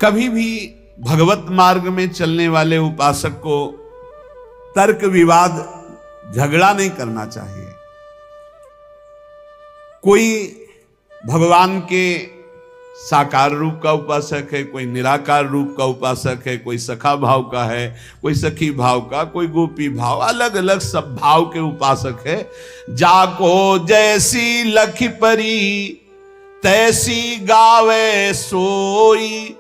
कभी भी भगवत मार्ग में चलने वाले उपासक को तर्क विवाद झगड़ा नहीं करना चाहिए। कोई भगवान के साकार रूप का उपासक है, कोई निराकार रूप का उपासक है, कोई सखा भाव का है, कोई सखी भाव का, कोई गोपी भाव, अलग अलग सब भाव के उपासक है। जाको जैसी लखी परी तैसी गावे सोई,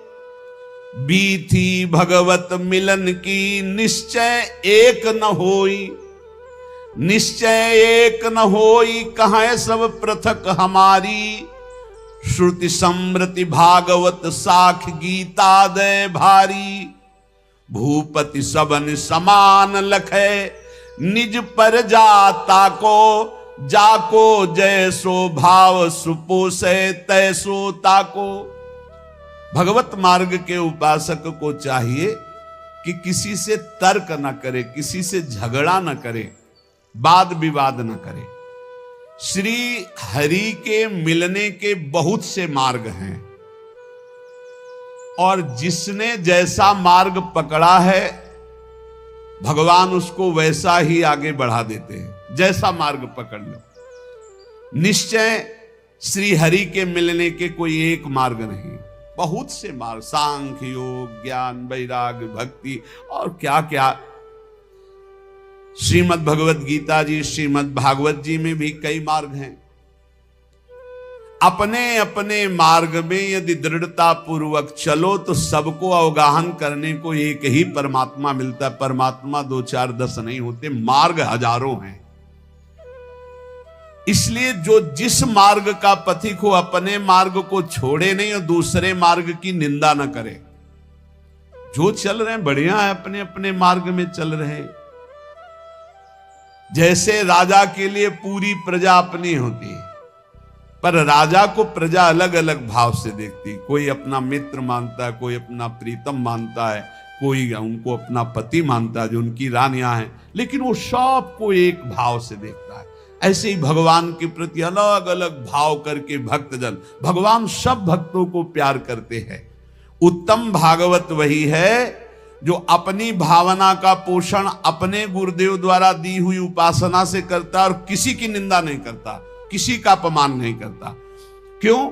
बीथी भगवत मिलन की निश्चय एक न होई। निश्चय एक न होई कहाँ सब पृथक हमारी, श्रुति समृति भागवत साख गीता दय भारी। भूपति सबन समान लखे निज पर जाता को, जाको जैसो भाव सुपोसे तैसो ताको। भगवत मार्ग के उपासक को चाहिए कि किसी से तर्क न करे, किसी से झगड़ा न करे, वाद विवाद न करे। श्री हरि के मिलने के बहुत से मार्ग हैं और जिसने जैसा मार्ग पकड़ा है भगवान उसको वैसा ही आगे बढ़ा देते हैं। जैसा मार्ग पकड़ लो। निश्चय श्री हरि के मिलने के कोई एक मार्ग नहीं, बहुत से मार्ग, सांख्य योग ज्ञान वैराग्य भक्ति और क्या क्या। श्रीमद् भगवत गीता जी श्रीमद् भागवत जी में भी कई मार्ग हैं। अपने अपने मार्ग में यदि दृढ़ता पूर्वक चलो तो सबको अवगाहन करने को एक ही परमात्मा मिलता है। परमात्मा 2 4 10 नहीं होते, मार्ग हजारों हैं। इसलिए जो जिस मार्ग का पथिक हो अपने मार्ग को छोड़े नहीं और दूसरे मार्ग की निंदा न करे। जो चल रहे हैं बढ़िया है, अपने अपने मार्ग में चल रहे हैं। जैसे राजा के लिए पूरी प्रजा अपनी होती है, पर राजा को प्रजा अलग अलग भाव से देखती। कोई अपना मित्र मानता है, कोई अपना प्रीतम मानता है, कोई उनको अपना पति मानता है जो उनकी रानियां हैं, लेकिन वो सबको एक भाव से देखता है। ऐसे ही भगवान के प्रति अलग अलग भाव करके भक्तजन, भगवान सब भक्तों को प्यार करते हैं। उत्तम भागवत वही है जो अपनी भावना का पोषण अपने गुरुदेव द्वारा दी हुई उपासना से करता और किसी की निंदा नहीं करता, किसी का अपमान नहीं करता। क्यों?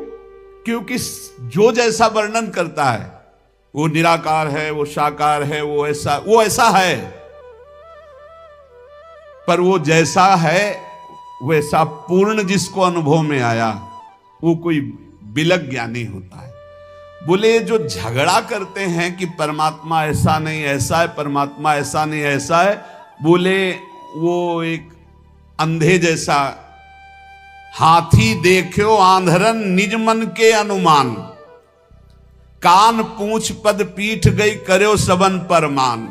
क्योंकि जो जैसा वर्णन करता है वो निराकार है, वो साकार है, वो ऐसा है, पर वो जैसा है वैसा पूर्ण जिसको अनुभव में आया वो कोई बिलक ज्ञानी होता है। बोले जो झगड़ा करते हैं कि परमात्मा ऐसा नहीं ऐसा है, परमात्मा ऐसा नहीं ऐसा है, बोले वो एक अंधे जैसा। हाथी देखो आंधरन निज मन के अनुमान, कान पूंछ पद पीठ गई कर्यो सबन परमान।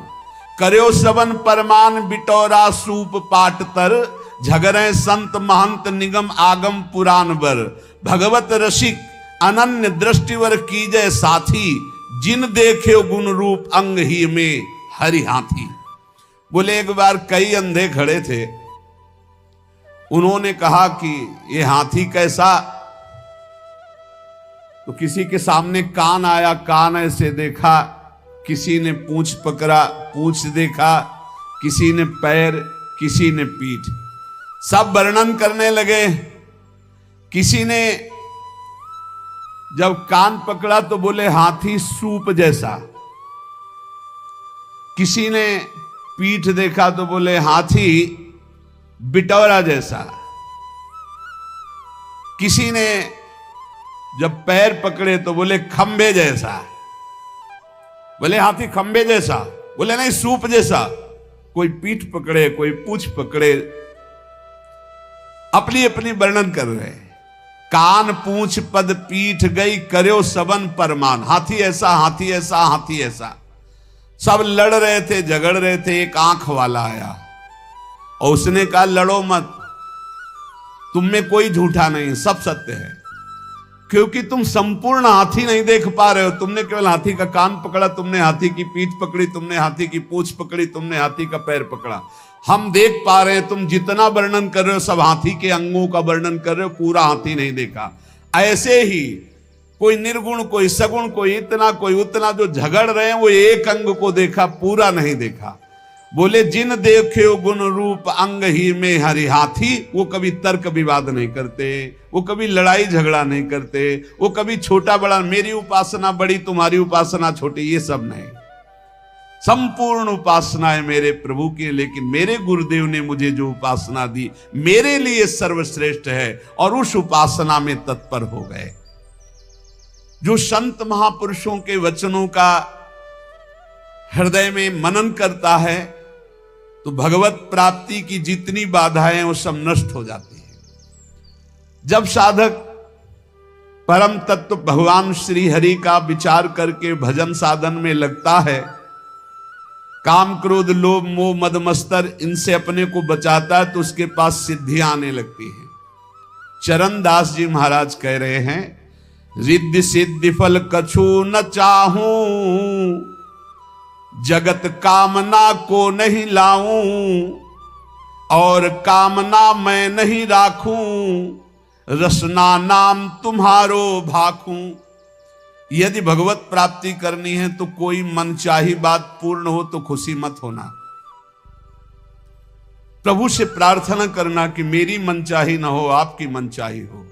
कर्यो सबन परमान बिटौरा सूप पाट तर, झगरे संत महंत निगम आगम पुराण बर। भगवत रसिक अनन्य दृष्टिवर कीजय साथी, जिन देखे गुण रूप अंग ही में हरि हाथी। बोले एक बार कई अंधे खड़े थे, उन्होंने कहा कि ये हाथी कैसा? तो किसी के सामने कान आया, कान ऐसे देखा, किसी ने पूंछ पकड़ा, पूंछ देखा, किसी ने पैर, किसी ने पीठ, सब वर्णन करने लगे। किसी ने जब कान पकड़ा तो बोले हाथी सूप जैसा, किसी ने पीठ देखा तो बोले हाथी बिटौरा जैसा, किसी ने जब पैर पकड़े तो बोले खंबे जैसा। बोले हाथी खंबे जैसा? बोले नहीं सूप जैसा। कोई पीठ पकड़े, कोई पूंछ पकड़े, अपनी अपनी वर्णन कर रहे हैं। कान पूंछ पद पीठ गई कर्यो सबन परमान। हाथी ऐसा, हाथी ऐसा, हाथी ऐसा। सब लड़ रहे थे, झगड़ रहे थे। एक आंख वाला आया और उसने कहा लड़ो मत, तुम में कोई झूठा नहीं, सब सत्य है। क्योंकि तुम संपूर्ण हाथी नहीं देख पा रहे हो। तुमने केवल हाथी का कान पकड़ा, तुमने हाथी की पीठ पकड़ी, तुमने हाथी की पूंछ पकड़ी, तुमने हाथी का पैर पकड़ा। हम देख पा रहे हैं, तुम जितना वर्णन कर रहे हो सब हाथी के अंगों का वर्णन कर रहे हो, पूरा हाथी नहीं देखा। ऐसे ही कोई निर्गुण, कोई सगुण, कोई इतना, कोई उतना, जो झगड़ रहे हैं वो एक अंग को देखा, पूरा नहीं देखा। बोले जिन देखे गुण रूप अंग ही में हरि हाथी, वो कभी तर्क विवाद नहीं करते, वो कभी लड़ाई झगड़ा नहीं करते, वो कभी छोटा बड़ा, मेरी उपासना बड़ी तुम्हारी उपासना छोटी, ये सब नहीं। संपूर्ण उपासना है मेरे प्रभु की, लेकिन मेरे गुरुदेव ने मुझे जो उपासना दी मेरे लिए सर्वश्रेष्ठ है, और उस उपासना में तत्पर हो गए। जो संत महापुरुषों के वचनों का हृदय में मनन करता है तो भगवत प्राप्ति की जितनी बाधाएं वो सब नष्ट हो जाती हैं। जब साधक परम तत्व भगवान श्री हरि का विचार करके भजन साधन में लगता है, काम क्रोध लोभ मोह मद मत्सर इनसे अपने को बचाता है, तो उसके पास सिद्धियां आने लगती हैं। चरण दास जी महाराज कह रहे हैं, रिद्धि सिद्धि फल कछु न चाहूं, जगत कामना को नहीं लाऊं, और कामना मैं नहीं राखूं, रसना नाम तुम्हारो भाखूं। यदि भगवत प्राप्ति करनी है तो कोई मनचाही बात पूर्ण हो तो खुशी मत होना। प्रभु से प्रार्थना करना कि मेरी मनचाही ना हो, आपकी मनचाही हो।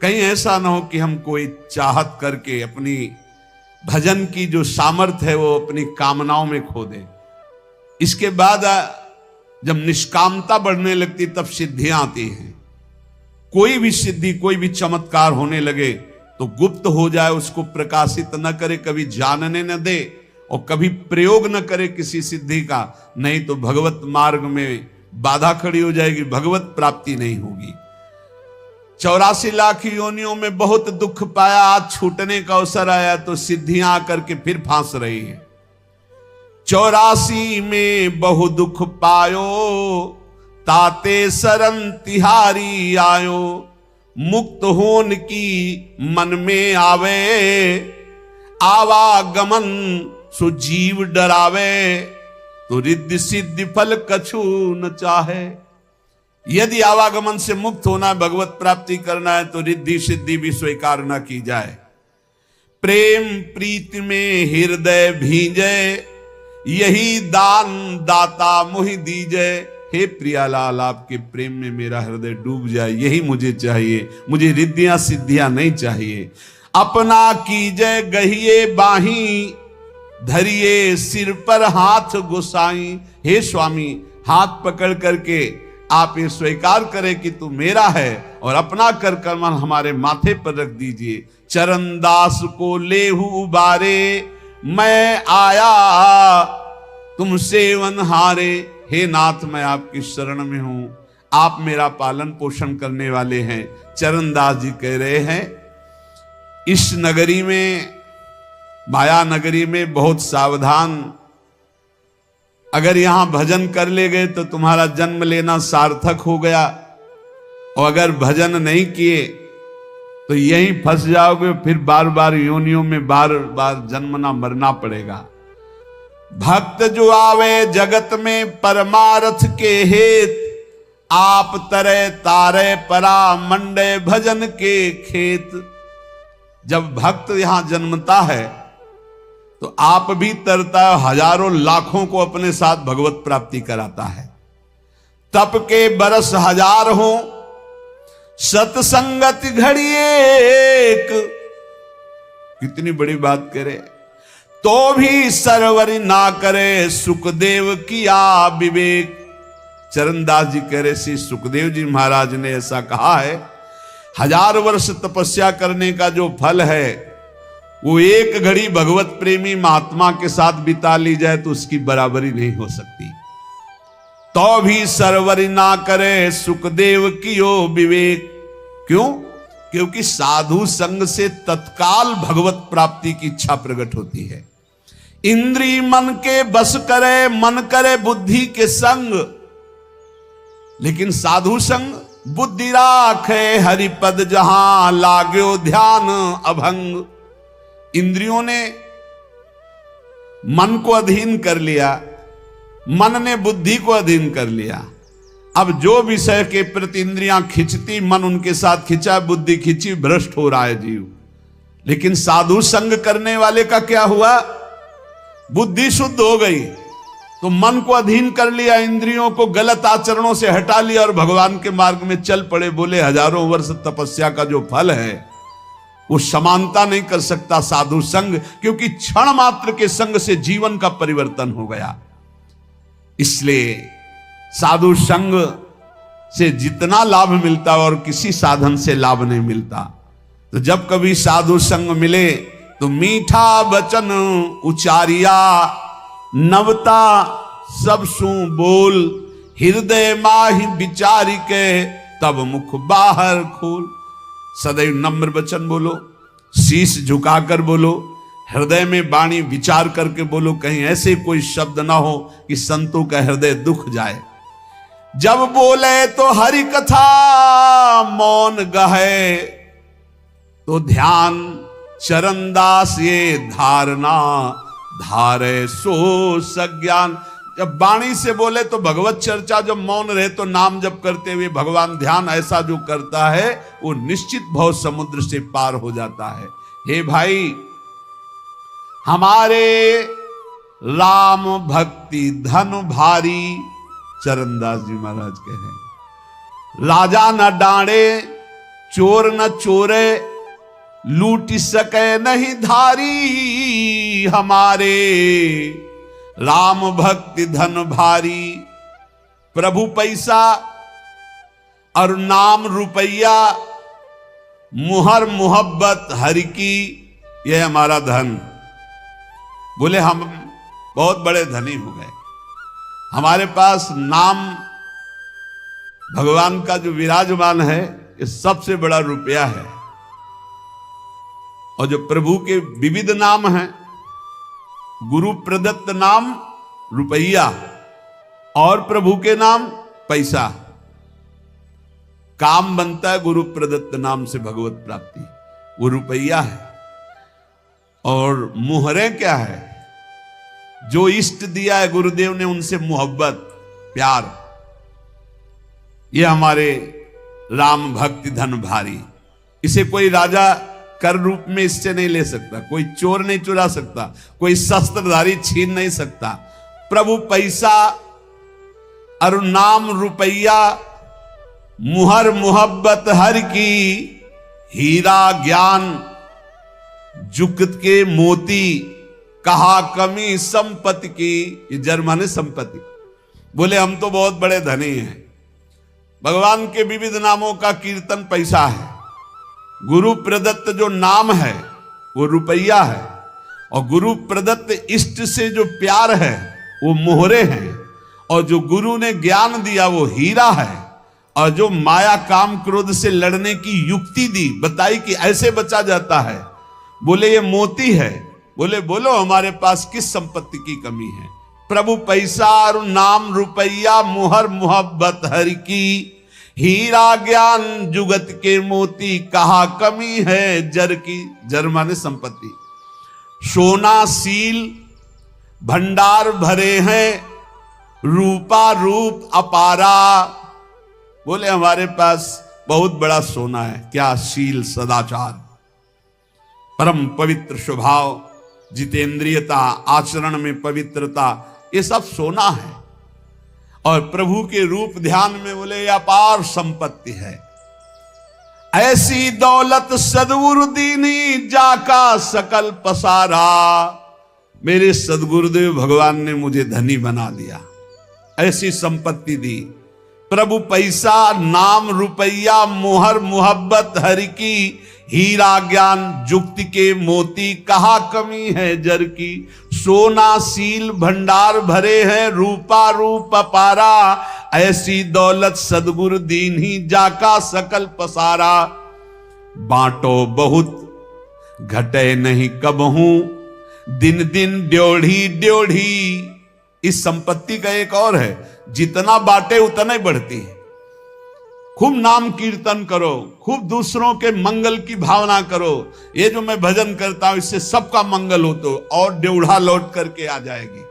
कहीं ऐसा ना हो कि हम कोई चाहत करके अपनी भजन की जो सामर्थ्य है वो अपनी कामनाओं में खो दे। इसके बाद जब निष्कामता बढ़ने लगती तब सिद्धियां आती हैं। कोई भी सिद्धि, कोई भी चमत्कार होने लगे तो गुप्त हो जाए, उसको प्रकाशित न करे, कभी जानने न दे और कभी प्रयोग न करे किसी सिद्धि का, नहीं तो भगवत मार्ग में बाधा खड़ी हो जाएगी, भगवत प्राप्ति नहीं होगी। 84 लाख योनियों में बहुत दुख पाया, आज छूटने का अवसर आया तो सिद्धियां आकर के फिर फांस रही है। 84 में बहु दुख पायो, ताते शरण तिहारी आयो, मुक्त होन की मन में आवे, आवागमन सुजीव डरावे, तो रिद्धि सिद्धि फल कछु न चाहे। यदि आवागमन से मुक्त होना है, भगवत प्राप्ति करना है, तो रिद्धि सिद्धि भी स्वीकार न की जाए। प्रेम प्रीति में हृदय भींजे, यही दान दाता मुहि दीजे। हे प्रियालाल, आपके प्रेम में मेरा हृदय डूब जाए, यही मुझे चाहिए, मुझे रिद्धियां सिद्धियां नहीं चाहिए। अपना कीजय गहिए बाही, धरिए सिर पर हाथ गुसाई। हे स्वामी, हाथ पकड़ करके आप ये स्वीकार करें कि तू मेरा है, और अपना कर कर्मन हमारे माथे पर रख दीजिए। चरण दास को लेहु उबारे, मैं आया तुम सेवन हारे। हे नाथ, मैं आपकी शरण में हूं, आप मेरा पालन पोषण करने वाले हैं। चरणदास जी कह रहे हैं, इस नगरी में, माया नगरी में बहुत सावधान, अगर यहां भजन कर ले गए तो तुम्हारा जन्म लेना सार्थक हो गया, और अगर भजन नहीं किए तो यहीं फंस जाओगे, फिर बार बार योनियों में बार बार जन्मना मरना पड़ेगा। भक्त जो आवे जगत में परमार्थ के हेत, आप तरे तारे परा मंडे भजन के खेत। जब भक्त यहां जन्मता है तो आप भी तरता है, हजारों लाखों को अपने साथ भगवत प्राप्ति कराता है। तप के बरस हजार हो, सत्संगत घड़ी एक। कितनी बड़ी बात करे, तो भी सरवरी ना करे, सुखदेव किया विवेक। चरणदास जी कह रहे, श्री सुखदेव जी महाराज ने ऐसा कहा है, 1000 वर्ष तपस्या करने का जो फल है वो एक घड़ी भगवत प्रेमी महात्मा के साथ बिता ली जाए तो उसकी बराबरी नहीं हो सकती। तो भी सरवरी ना करे, सुखदेव कियो विवेक। क्यों? क्योंकि साधु संग से तत्काल भगवत प्राप्ति की इच्छा प्रकट होती है। इंद्री मन के बस करे, मन करे बुद्धि के संग। लेकिन साधु संग बुद्धि राखे, हरिपद जहां लाग्यो ध्यान अभंग। इंद्रियों ने मन को अधीन कर लिया, मन ने बुद्धि को अधीन कर लिया। अब जो विषय के प्रति इंद्रियां खिंचती, मन उनके साथ खिंचा, बुद्धि खिंची, भ्रष्ट हो रहा है जीव। लेकिन साधु संग करने वाले का क्या हुआ? बुद्धि शुद्ध हो गई, तो मन को अधीन कर लिया, इंद्रियों को गलत आचरणों से हटा लिया और भगवान के मार्ग में चल पड़े। बोले हजारों वर्ष तपस्या का जो फल है वो समानता नहीं कर सकता साधु संग, क्योंकि क्षण मात्र के संग से जीवन का परिवर्तन हो गया। इसलिए साधु संग से जितना लाभ मिलता और किसी साधन से लाभ नहीं मिलता। तो जब कभी साधु संग मिले तो मीठा वचन उचारिया, नवता सब सु बोल, हृदय माहि विचारी के तब मुख बाहर खोल। सदैव नम्र वचन बोलो, शीश झुकाकर बोलो, हृदय में वाणी विचार करके बोलो, कहीं ऐसे कोई शब्द ना हो कि संतों का हृदय दुख जाए। जब बोले तो हरि कथा मौन गहे, तो ध्यान चरणदास ये धारणा धारे सो सज्ञान। जब वाणी से बोले तो भगवत चर्चा, जब मौन रहे तो नाम जप करते हुए भगवान ध्यान, ऐसा जो करता है वो निश्चित भव समुद्र से पार हो जाता है। हे भाई, हमारे राम भक्ति धन भारी, चरणदास जी महाराज कहे, राजा न डांडे चोर न चोरे, लूट सके नहीं धारी, हमारे राम भक्ति धन भारी। प्रभु पैसा और नाम रुपया, मुहर मोहब्बत हरि की, यह हमारा धन। बोले हम बहुत बड़े धनी हो गए, हमारे पास नाम भगवान का जो विराजमान है ये सबसे बड़ा रुपया है। और जो प्रभु के विविध नाम हैं, गुरु प्रदत्त नाम रुपया और प्रभु के नाम पैसा। काम बनता है गुरु प्रदत्त नाम से भगवत प्राप्ति, वो रुपया है। और मुहरें क्या है? जो इष्ट दिया है गुरुदेव ने उनसे मोहब्बत प्यार, ये हमारे राम भक्ति धन भारी। इसे कोई राजा कर रूप में इससे नहीं ले सकता, कोई चोर नहीं चुरा सकता, कोई शस्त्रधारी छीन नहीं सकता। प्रभु पैसा और नाम रुपया, मुहर मोहब्बत हर की, हीरा ज्ञान जुगत के मोती, कहा कमी संपत्ति की। ये जर्मन संपत्ति। बोले हम तो बहुत बड़े धनी हैं। भगवान के विविध नामों का कीर्तन पैसा है, गुरु प्रदत्त जो नाम है वो रुपया है, और गुरु प्रदत्त इष्ट से जो प्यार है वो मोहरे हैं, और जो गुरु ने ज्ञान दिया वो हीरा है, और जो माया काम क्रोध से लड़ने की युक्ति दी, बताई कि ऐसे बचा जाता है, बोले ये मोती है। बोले बोलो हमारे पास किस संपत्ति की कमी है? प्रभु पैसा और नाम रुपया, मुहर मोहब्बत हरि की, हीरा ज्ञान जुगत के मोती, कहा कमी है जर की। जर माने संपत्ति। सोना सील भंडार भरे हैं, रूपा रूप अपारा। बोले हमारे पास बहुत बड़ा सोना है। क्या? शील, सदाचार, परम पवित्र स्वभाव, जितेंद्रियता, आचरण में पवित्रता, ये सब सोना है। और प्रभु के रूप ध्यान में बोले अपार संपत्ति है। ऐसी दौलत सदगुरु दीनी, जाका सकल पसारा। मेरे सदगुरुदेव भगवान ने मुझे धनी बना दिया, ऐसी संपत्ति दी। प्रभु पैसा, नाम रुपया, मोहर मोहब्बत हरि की, हीरा ज्ञान जुक्ति के मोती, कहा कमी है जर की। सोना सील भंडार भरे हैं, रूपा रूप अपारा। ऐसी दौलत सदगुरु दीन ही, जाका सकल पसारा। बांटो बहुत घटे नहीं कबहू, दिन दिन ड्योढ़ी ड्योढ़ी। इस संपत्ति का एक और है, जितना बांटे उतना ही बढ़ती है। खूब नाम कीर्तन करो, खूब दूसरों के मंगल की भावना करो। ये जो मैं भजन करता हूं इससे सबका मंगल हो, तो और ड्योढ़ा लौट करके आ जाएगी।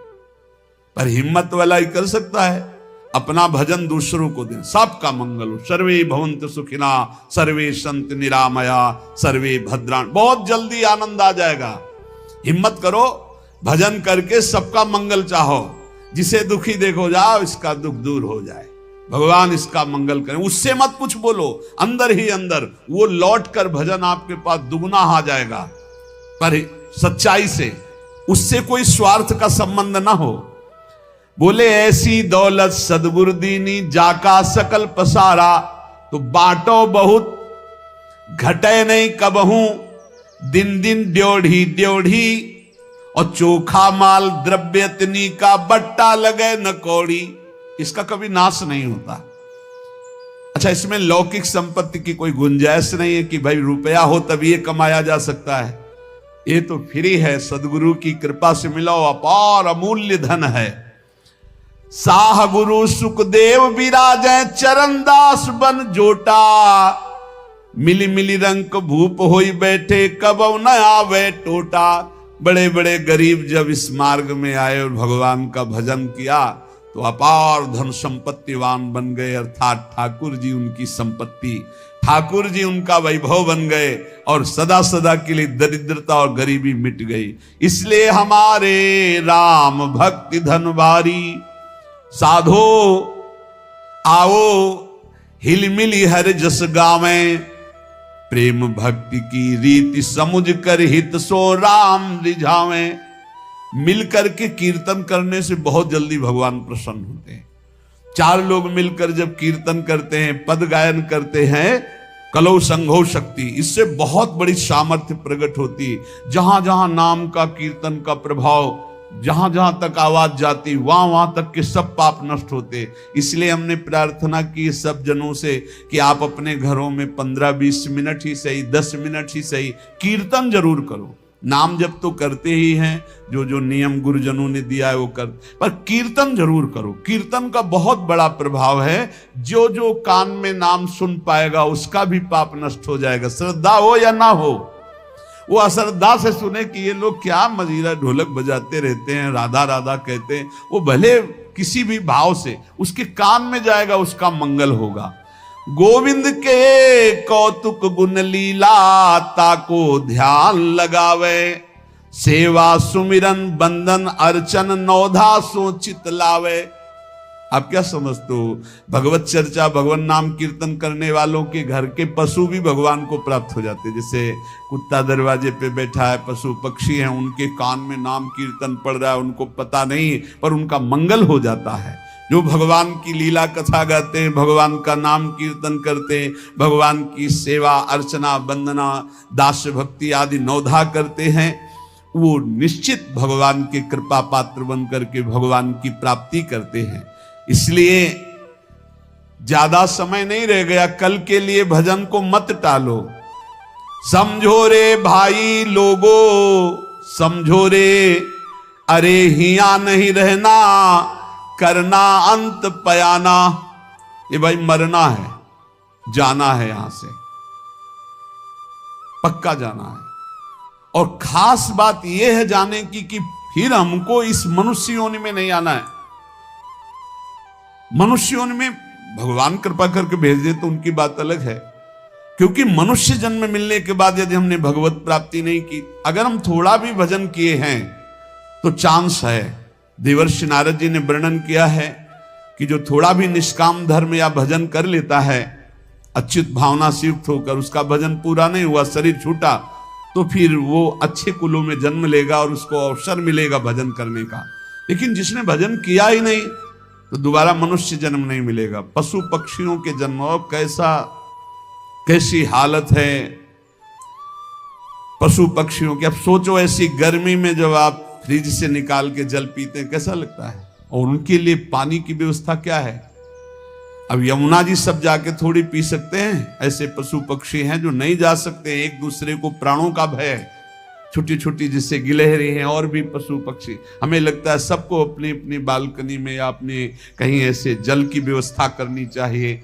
पर हिम्मत वाला ही कर सकता है। अपना भजन दूसरों को दें, सबका मंगल हो। सर्वे भवन्तु सुखिना, सर्वे सन्तु निरामया, सर्वे भद्राणि। बहुत जल्दी आनंद आ जाएगा। हिम्मत करो, भजन करके सबका मंगल चाहो। जिसे दुखी देखो, जाओ इसका दुख दूर हो जाए, भगवान इसका मंगल करें। उससे मत कुछ बोलो, अंदर ही अंदर वो लौट कर भजन आपके पास दुगना आ जाएगा, पर सच्चाई से। उससे कोई स्वार्थ का संबंध ना हो। बोले ऐसी दौलत सदगुरु दीनी, जाका सकल पसारा। तो बांटो बहुत घटे नहीं कबहू, दिन दिन ड्योढ़ी ड्योढ़ी। और चोखा माल द्रव्यतनी का, बट्टा लगे न कौड़ी। इसका कभी नाश नहीं होता। अच्छा, इसमें लौकिक संपत्ति की कोई गुंजाइश नहीं है कि भाई रुपया हो तभी ये कमाया जा सकता है। ये तो फ्री है, सदगुरु की कृपा से मिला हुआ अपार अमूल्य धन है। साह गुरु सुखदेव विराजै, चरणदास बन जोटा। मिली मिली रंग भूप होई बैठे, कबौ न आवे टोटा। बड़े बड़े गरीब जब इस मार्ग में आए और भगवान का भजन किया तो अपार धन संपत्तिवान बन गए। अर्थात ठाकुर जी उनकी संपत्ति, ठाकुर जी उनका वैभव बन गए और सदा सदा के लिए दरिद्रता और गरीबी मिट गई। इसलिए हमारे राम भक्ति धन भारी। साधो आओ हिल मिली हर जस गावें, प्रेम भक्ति की रीति समुझ कर हित सो राम रिझावें। मिलकर के कीर्तन करने से बहुत जल्दी भगवान प्रसन्न होते हैं। चार लोग मिलकर जब कीर्तन करते हैं, पद गायन करते हैं, कलौ संघो शक्ति, इससे बहुत बड़ी सामर्थ्य प्रकट होती। जहां जहां नाम का कीर्तन का प्रभाव, जहां जहां तक आवाज जाती, वहां वहां तक के सब पाप नष्ट होते। इसलिए हमने प्रार्थना की सब जनों से कि आप अपने घरों में 15-20 मिनट ही सही, 10 मिनट ही सही, कीर्तन जरूर करो। नाम जप तो करते ही हैं, जो जो नियम गुरुजनों ने दिया है वो कर, पर कीर्तन जरूर करो। कीर्तन का बहुत बड़ा प्रभाव है। जो जो कान में नाम सुन पाएगा उसका भी पाप नष्ट हो जाएगा, श्रद्धा हो या ना हो। वो अश्रद्धा से सुने कि ये लोग क्या मजीरा ढोलक बजाते रहते हैं, राधा राधा कहते हैं, वो भले किसी भी भाव से उसके कान में जाएगा, उसका मंगल होगा। गोविंद के कौतुक गुण लीला, ताको ध्यान लगावे। सेवा सुमिरन बंदन अर्चन, नौधा सो चित लावे। आप क्या समझते हो? भगवत चर्चा, भगवान नाम कीर्तन करने वालों के घर के पशु भी भगवान को प्राप्त हो जाते। जैसे कुत्ता दरवाजे पे बैठा है, पशु पक्षी हैं, उनके कान में नाम कीर्तन पड़ रहा है, उनको पता नहीं, पर उनका मंगल हो जाता है। जो भगवान की लीला कथा गाते हैं, भगवान का नाम कीर्तन करते हैं, भगवान की सेवा अर्चना वंदना दास्य भक्ति आदि नौधा करते हैं, वो निश्चित भगवान के कृपा पात्र बन करके भगवान की प्राप्ति करते हैं। इसलिए ज्यादा समय नहीं रह गया, कल के लिए भजन को मत टालो। समझो रे भाई लोगो, समझो रे, अरे हिया नहीं रहना, करना अंत पयाना। ये भाई मरना है, जाना है, यहां से पक्का जाना है। और खास बात यह है जाने की कि फिर हमको इस मनुष्य योनि में नहीं आना है। मनुष्य योनि में भगवान कृपा करके भेज दे तो उनकी बात अलग है, क्योंकि मनुष्य जन्म मिलने के बाद यदि हमने भगवत प्राप्ति नहीं की, अगर हम थोड़ा भी भजन किए हैं तो चांस है। देवर्षि नारद जी ने वर्णन किया है कि जो थोड़ा भी निष्काम धर्म या भजन कर लेता है, अच्युत भावना से युक्त होकर, उसका भजन पूरा नहीं हुआ, शरीर छूटा, तो फिर वो अच्छे कुलों में जन्म लेगा और उसको अवसर मिलेगा भजन करने का। लेकिन जिसने भजन किया ही नहीं तो दोबारा मनुष्य जन्म नहीं मिलेगा। पशु पक्षियों के जन्म, कैसी हालत है पशु पक्षियों की। अब सोचो ऐसी गर्मी में जब आप फ्रिज से निकाल के जल पीते हैं, कैसा लगता है? और उनके लिए पानी की व्यवस्था क्या है? अब यमुना जी सब जाके थोड़ी पी सकते हैं? ऐसे पशु पक्षी हैं जो नहीं जा सकते, एक दूसरे को प्राणों का भय है। छोटी छोटी जिससे गिलहरी हैं और भी पशु पक्षी। हमें लगता है सबको अपनी अपनी बालकनी में या अपने कहीं ऐसे जल की व्यवस्था करनी चाहिए।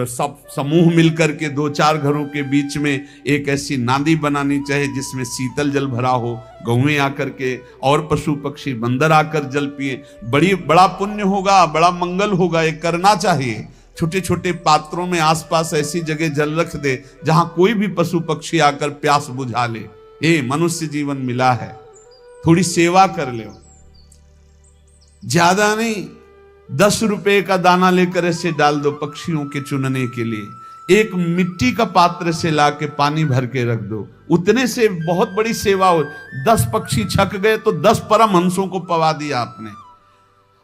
सब समूह मिलकर के 2-4 घरों के बीच में एक ऐसी नाली बनानी चाहिए जिसमें शीतल जल भरा हो, गौएं आकर के और पशु पक्षी बंदर आकर जल पिए। बड़ा पुण्य होगा, बड़ा मंगल होगा, ये करना चाहिए। छोटे छोटे पात्रों में आसपास ऐसी जगह जल रख दे जहां कोई भी पशु पक्षी आकर प्यास बुझा ले। ये मनुष्य जीवन मिला है, थोड़ी सेवा कर ले, ज्यादा नहीं। 10 रुपए का दाना लेकर ऐसे डाल दो पक्षियों के चुनने के लिए। एक मिट्टी का पात्र से लाके पानी भर के रख दो, उतने से बहुत बड़ी सेवा हो। 10 पक्षी छक गए तो 10 परमहंसों को पवा दिया आपने।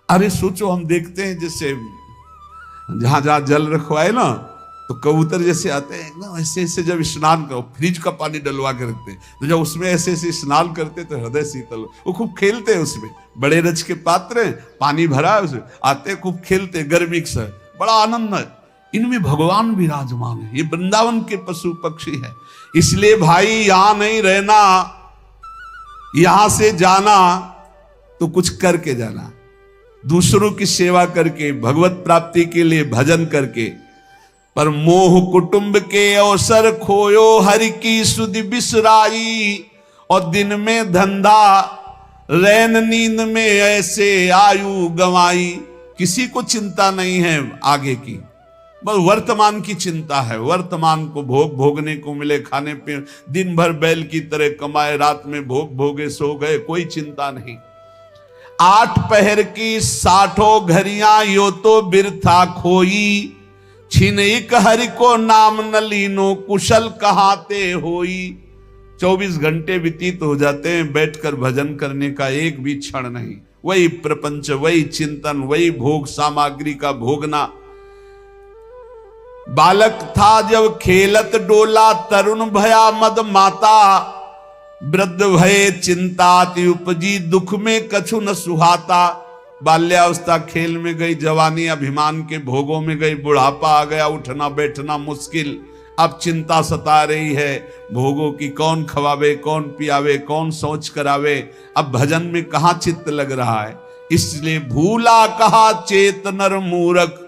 अरे सोचो, हम देखते हैं जैसे जहां जहां जल रखवाए ना, तो कबूतर जैसे आते हैं एकदम ऐसे ऐसे, जब स्नान करो फ्रिज का पानी डलवा के रखते हैं, तो जब उसमें ऐसे ऐसे स्नान करते तो हृदय शीतल। वो खूब खेलते हैं उसमें, बड़े रज के पात्र हैं, पानी भरा है उसमें, आते खूब खेलते, गर्मी से बड़ा आनंद है। इनमें भगवान विराजमान है, ये वृंदावन के पशु पक्षी है। इसलिए भाई यहां नहीं रहना, यहां से जाना तो कुछ करके जाना, दूसरों की सेवा करके, भगवत प्राप्ति के लिए भजन करके। पर मोह कुटुंब के अवसर खोयो, हरि की सुधि बिसराई। और दिन में धंधा, रैन नींद में ऐसे आयु गंवाई। किसी को चिंता नहीं है आगे की, बस वर्तमान की चिंता है। वर्तमान को भोगने को मिले, खाने पीने, दिन भर बैल की तरह कमाए, रात में भोगे सो गए, कोई चिंता नहीं। 8 पहर की 60 घड़ियां यो तो बिरथा खोई। छिन एक हरि को नाम न लीनो, कुशल कहाते होई। 24 घंटे व्यतीत हो जाते हैं बैठकर भजन करने का, एक भी क्षण नहीं। वही प्रपंच, वही चिंतन, वही भोग सामग्री का भोगना। बालक था जब खेलत डोला, तरुण भया मद माता। वृद्ध भये चिंताति उपजी, दुख में कछु न सुहाता। बाल्यावस्था खेल में गई, जवानी अभिमान के भोगों में गई, बुढ़ापा आ गया, उठना बैठना मुश्किल। अब चिंता सता रही है भोगों की, कौन खवावे, कौन पियावे, कौन सोच करावे। अब भजन में कहां चित्त लग रहा है। इसलिए भूला कहा चेत नर मूरख,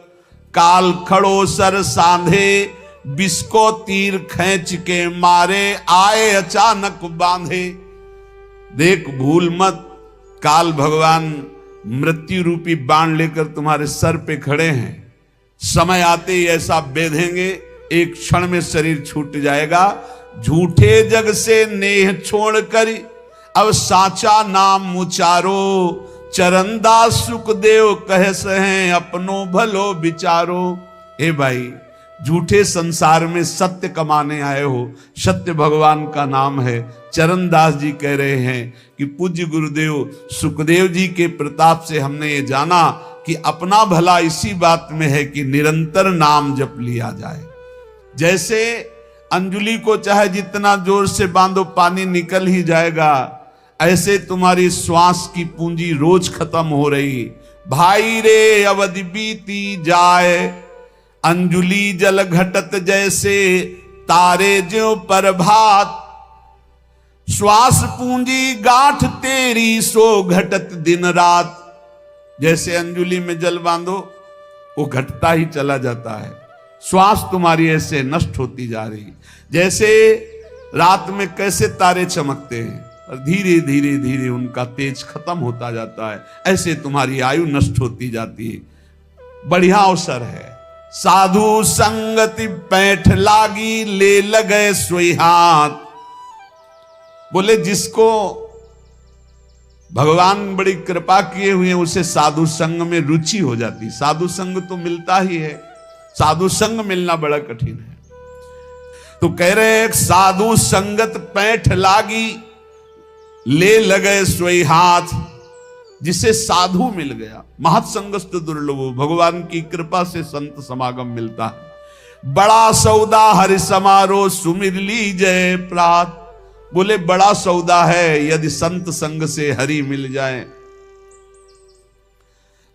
काल खड़ो सर सांधे। बिस्को तीर खींच के मारे, आए अचानक बांधे। देख भूल मत, काल भगवान मृत्यु रूपी बाण लेकर तुम्हारे सर पे खड़े हैं। समय आते ही ऐसा बेधेंगे, एक क्षण में शरीर छूट जाएगा। झूठे जग से नेह छोड़कर अब साचा नाम उचारो। चरणदास सुखदेव कह सहे, अपनो भलो विचारो। हे भाई, झूठे संसार में सत्य कमाने आए हो, सत्य भगवान का नाम है। चरणदास जी कह रहे हैं कि पूज्य गुरुदेव सुखदेव जी के प्रताप से हमने ये जाना कि अपना भला इसी बात में है कि निरंतर नाम जप लिया जाए। जैसे अंजुली को चाहे जितना जोर से बांधो पानी निकल ही जाएगा, ऐसे तुम्हारी श्वास की पूंजी रोज खत्म हो रही। भाई रे अवधि बीती जाए, अंजुली जल घटत जैसे, तारे ज्यों प्रभात। श्वास पूंजी गांठ तेरी, सो घटत दिन रात। जैसे अंजुली में जल बांधो, वो घटता ही चला जाता है। श्वास तुम्हारी ऐसे नष्ट होती जा रही। जैसे रात में कैसे तारे चमकते हैं और धीरे धीरे धीरे उनका तेज खत्म होता जाता है, ऐसे तुम्हारी आयु नष्ट होती जाती है। बढ़िया अवसर है। साधु संगति पैठ लागी, ले लगे सोई हाथ। बोले जिसको भगवान बड़ी कृपा किए हुए हैं, उसे साधु संग में रुचि हो जाती। साधु संग तो मिलता ही है, साधु संग मिलना बड़ा कठिन है। तो कह रहे हैं साधु संगत पैठ लागी, ले लगे सोई हाथ। जिसे साधु मिल गया, महत्संगस्त दुर्लभो, भगवान की कृपा से संत समागम मिलता है। बड़ा सौदा हरि समारोह, सुमिर लीजय प्रात। बोले बड़ा सौदा है यदि संत संग से हरि मिल जाए।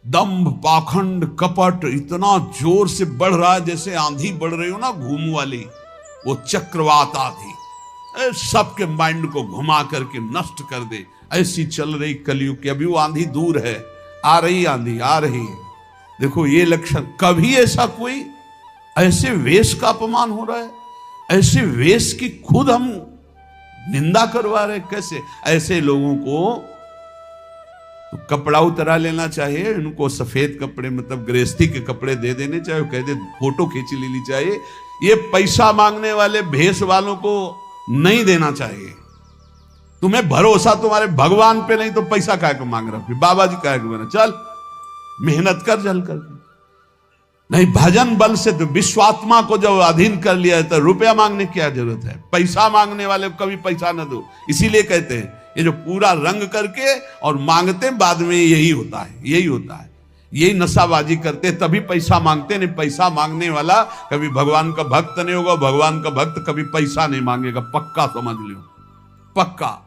दंभ पाखंड कपट इतना जोर से बढ़ रहा है, जैसे आंधी बढ़ रही हो ना घूम वाली, वो चक्रवात आंधी सबके माइंड को घुमा करके नष्ट कर दे। ऐसी चल रही कलयुग की, अभी वो आंधी दूर है, आ रही आंधी आ रही है। देखो ये लक्षण, कभी ऐसा कोई ऐसे वेश का अपमान हो रहा है, ऐसे वेश की खुद हम निंदा करवा रहे। कैसे ऐसे लोगों को तो कपड़ा उतरा लेना चाहिए, इनको सफेद कपड़े मतलब गृहस्थी के कपड़े दे देने चाहिए, कह दे फोटो खींच लेनी चाहिए। ये पैसा मांगने वाले भेष वालों को नहीं देना चाहिए। तुम्हें भरोसा तुम्हारे भगवान पे नहीं तो पैसा काय को मांग रहा, फिर बाबा जी काय को बना, चल मेहनत कर जल कर। नहीं, भजन बल से तो विश्वात्मा को जब अधीन कर लिया है तो रुपया मांगने की क्या जरूरत है। पैसा मांगने वाले को कभी पैसा न दो। इसीलिए कहते हैं ये जो पूरा रंग करके और मांगते बाद में यही होता है, यही होता है, यही नशाबाजी करते तभी पैसा मांगते। नहीं, पैसा मांगने वाला कभी भगवान का भक्त नहीं होगा। भगवान का भक्त कभी पैसा नहीं मांगेगा, पक्का समझ लो, पक्का।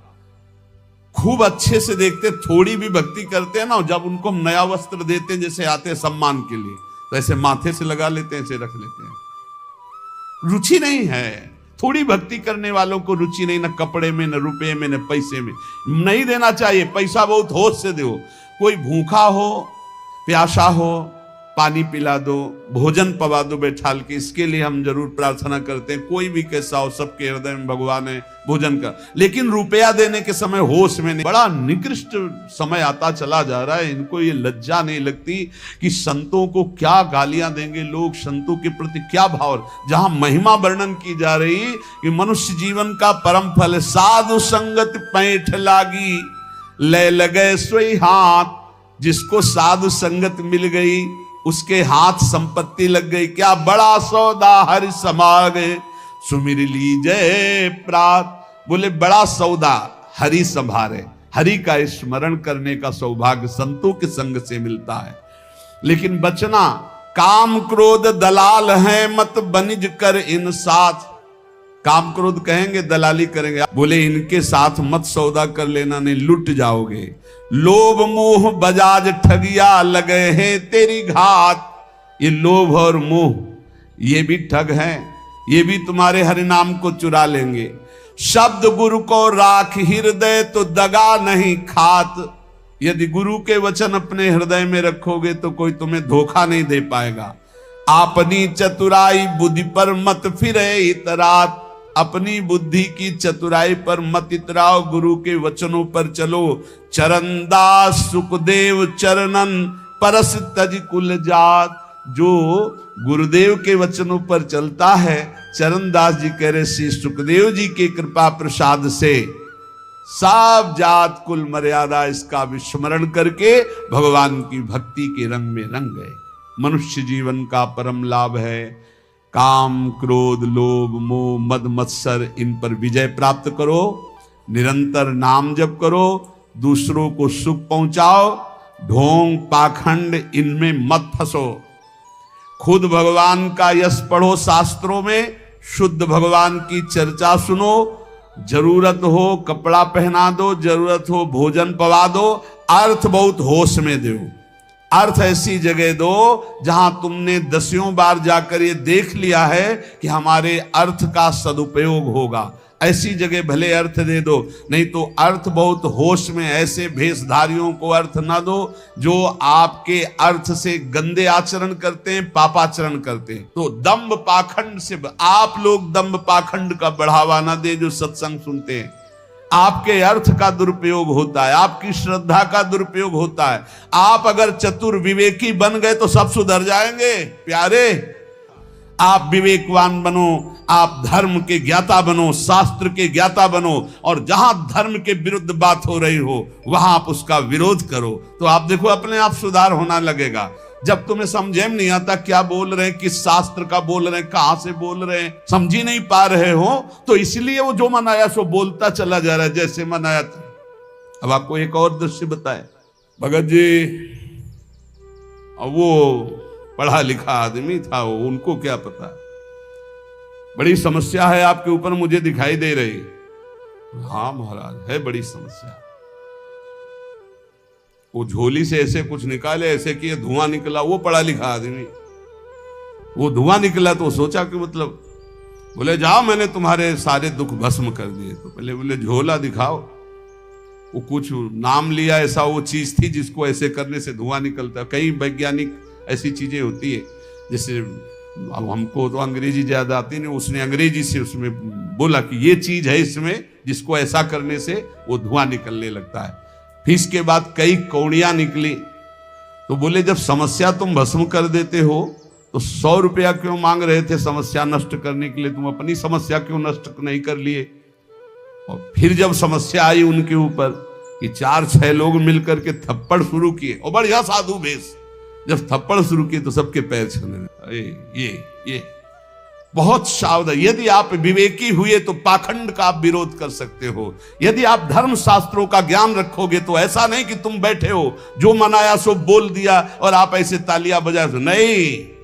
खूब अच्छे से देखते, थोड़ी भी भक्ति करते हैं ना, जब उनको हम नया वस्त्र देते हैं जैसे आते हैं सम्मान के लिए, तो ऐसे माथे से लगा लेते हैं, ऐसे रख लेते हैं। रुचि नहीं है। थोड़ी भक्ति करने वालों को रुचि नहीं, न कपड़े में, न रुपए में, न पैसे में। नहीं देना चाहिए पैसा, बहुत होश से दो। कोई भूखा हो, प्यासा हो, पानी पिला दो, भोजन पवा दो बैठाल के, इसके लिए हम जरूर प्रार्थना करते हैं। कोई भी कैसा हो, सबके हृदय में भगवान है, भोजन का। लेकिन रुपया देने के समय होश में नहीं। बड़ा निकृष्ट समय आता चला जा रहा है। इनको ये लज्जा नहीं लगती कि संतों को क्या गालियां देंगे लोग, संतों के प्रति क्या भाव। जहां महिमा वर्णन की जा रही कि मनुष्य जीवन का परम फल साधु संगत पैठ लागी, ले लगे सोई हाथ। जिसको साधु संगत मिल गई उसके हाथ संपत्ति लग गई। क्या बड़ा सौदा हरि समागे, सुमिर लीजय प्रात। बोले बड़ा सौदा हरि संभारे, हरि का स्मरण करने का सौभाग्य संतों के संग से मिलता है। लेकिन बचना, काम क्रोध दलाल है, मत बनिज कर इन साथ। काम क्रोध कहेंगे, दलाली करेंगे। बोले इनके साथ मत सौदा कर लेना, नहीं लुट जाओगे। लोभ मोह बजाज ठगिया लगे हैं तेरी घात। ये लोभ और मोह ये भी ठग हैं, ये भी तुम्हारे हरि नाम को चुरा लेंगे। शब्द गुरु को राख हृदय तो दगा नहीं खात। यदि गुरु के वचन अपने हृदय में रखोगे तो कोई तुम्हें धोखा नहीं दे पाएगा। अपनी चतुराई बुद्धि पर मत फिरे इतरात। अपनी बुद्धि की चतुराई पर मत इतराओ, गुरु के वचनों पर चलो। चरणदास सुखदेव चरणन परस तज कुल जात। जो गुरुदेव के वचनों पर चलता है, चरणदास जी कह रहे श्री सुखदेव जी के कृपा प्रसाद से सब जात कुल मर्यादा इसका विस्मरण करके भगवान की भक्ति के रंग में रंग गए। मनुष्य जीवन का परम लाभ है काम क्रोध लोभ मोह मद मत्सर, इन पर विजय प्राप्त करो। निरंतर नाम जप करो, दूसरों को सुख पहुंचाओ। ढोंग पाखंड इनमें मत फंसो। खुद भगवान का यश पढ़ो शास्त्रों में, शुद्ध भगवान की चर्चा सुनो। जरूरत हो कपड़ा पहना दो, जरूरत हो भोजन पवा दो। अर्थ बहुत होश में दो। अर्थ ऐसी जगह दो जहां तुमने दसियों बार जाकर ये देख लिया है कि हमारे अर्थ का सदुपयोग होगा। ऐसी जगह भले अर्थ दे दो, नहीं तो अर्थ बहुत होश में ऐसे भेषधारियों को अर्थ ना दो जो आपके अर्थ से गंदे आचरण करते हैं, पापाचरण करते हैं। तो दंभ पाखंड से आप लोग दंभ पाखंड का बढ़ावा ना दे जो सत्संग सुनते हैं। आपके अर्थ का दुरुपयोग होता है, आपकी श्रद्धा का दुरुपयोग होता है। आप अगर चतुर विवेकी बन गए तो सब सुधर जाएंगे प्यारे। आप विवेकवान बनो, आप धर्म के ज्ञाता बनो, शास्त्र के ज्ञाता बनो, और जहां धर्म के विरुद्ध बात हो रही हो वहां आप उसका विरोध करो, तो आप देखो अपने आप सुधार होना लगेगा। जब तुम्हें समझे में नहीं आता क्या बोल रहे हैं, किस शास्त्र का बोल रहे हैं, कहां से बोल रहे हैं, समझी नहीं पा रहे हो, तो इसलिए वो जो मन आया सो बोलता चला जा रहा है जैसे मन आया था। अब आपको एक और दृश्य बताए। भगत जी वो पढ़ा लिखा आदमी था, वो उनको क्या पता। बड़ी समस्या है आपके ऊपर मुझे दिखाई दे रही। हाँ महाराज है बड़ी समस्या। वो झोली से ऐसे कुछ निकाले, ऐसे किए, धुआं निकला। वो पढ़ा लिखा आदमी, वो धुआं निकला तो सोचा कि मतलब बोले जाओ मैंने तुम्हारे सारे दुख भस्म कर दिए। तो पहले बोले झोला दिखाओ। वो कुछ नाम लिया, ऐसा वो चीज थी जिसको ऐसे करने से धुआं निकलता है। कई वैज्ञानिक ऐसी चीजें होती है, जैसे अब हमको तो अंग्रेजी ज्यादा आती नहीं, उसने अंग्रेजी से उसमें बोला कि ये चीज है इसमें जिसको ऐसा करने से वो धुआं निकलने लगता है। फिर इसके बाद कई कौड़ियां निकली। तो बोले जब समस्या तुम भस्म कर देते हो तो 100 रुपया क्यों मांग रहे थे समस्या नष्ट करने के लिए? तुम अपनी समस्या क्यों नष्ट नहीं कर लिए? और फिर जब समस्या आई उनके ऊपर कि 4-6 लोग मिलकर के थप्पड़ शुरू किए, और बढ़िया साधु भेष, जब थप्पड़ शुरू किए तो सबके पैर छूने लगे। ये बहुत सावधान। यदि आप विवेकी हुए तो पाखंड का आप विरोध कर सकते हो। यदि आप धर्म शास्त्रों का ज्ञान रखोगे तो ऐसा नहीं कि तुम बैठे हो जो मनाया सो बोल दिया और आप ऐसे तालियां बजाए, नहीं।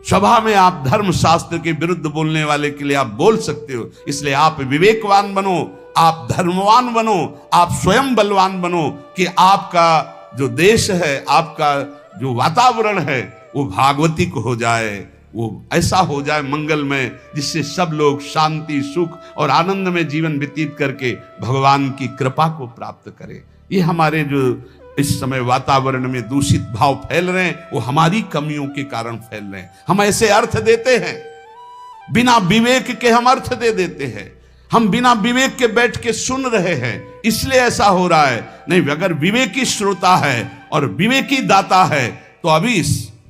सभा में आप धर्म शास्त्र के विरुद्ध बोलने वाले के लिए आप बोल सकते हो। इसलिए आप विवेकवान बनो, आप धर्मवान बनो, आप स्वयं बलवान बनो कि आपका जो देश है, आपका जो वातावरण है वो भागवतिक हो जाए, वो ऐसा हो जाए मंगलमय, जिससे सब लोग शांति, सुख और आनंद में जीवन व्यतीत करके भगवान की कृपा को प्राप्त करें। ये हमारे जो इस समय वातावरण में दूषित भाव फैल रहे हैं वो हमारी कमियों के कारण फैल रहे हैं। हम ऐसे अर्थ देते हैं, बिना विवेक के हम अर्थ दे देते हैं। हम बिना विवेक के बैठ के सुन रहे हैं, इसलिए ऐसा हो रहा है। नहीं, अगर विवेकी श्रोता है और विवेकी दाता है तो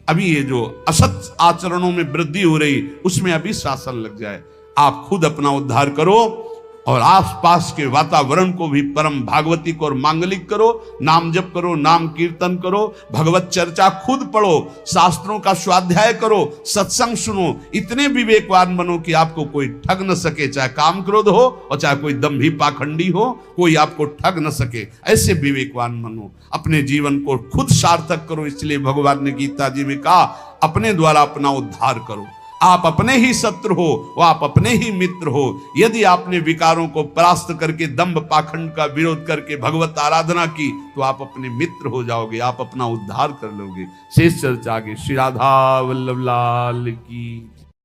अभी ये जो असत आचरणों में वृद्धि हो रही उसमें अभी शासन लग जाए। आप खुद अपना उद्धार करो और आसपास के वातावरण को भी परम भागवतिक और मांगलिक करो। नाम जप करो, नाम कीर्तन करो, भगवत चर्चा खुद पढ़ो, शास्त्रों का स्वाध्याय करो, सत्संग सुनो। इतने विवेकवान बनो कि आपको कोई ठग न सके, चाहे काम क्रोध हो और चाहे कोई दंभी पाखंडी हो, कोई आपको ठग न सके। ऐसे विवेकवान बनो, अपने जीवन को खुद सार्थक करो। इसलिए भगवान ने गीता जी में कहा, अपने द्वारा अपना उद्धार करो। आप अपने ही शत्रु हो, वो आप अपने ही मित्र हो। यदि आपने विकारों को परास्त करके दंभ पाखंड का विरोध करके भगवत आराधना की तो आप अपने मित्र हो जाओगे, आप अपना उद्धार कर लोगे। शेष चर्चा आगे। श्री राधा वल्लभ लाल की।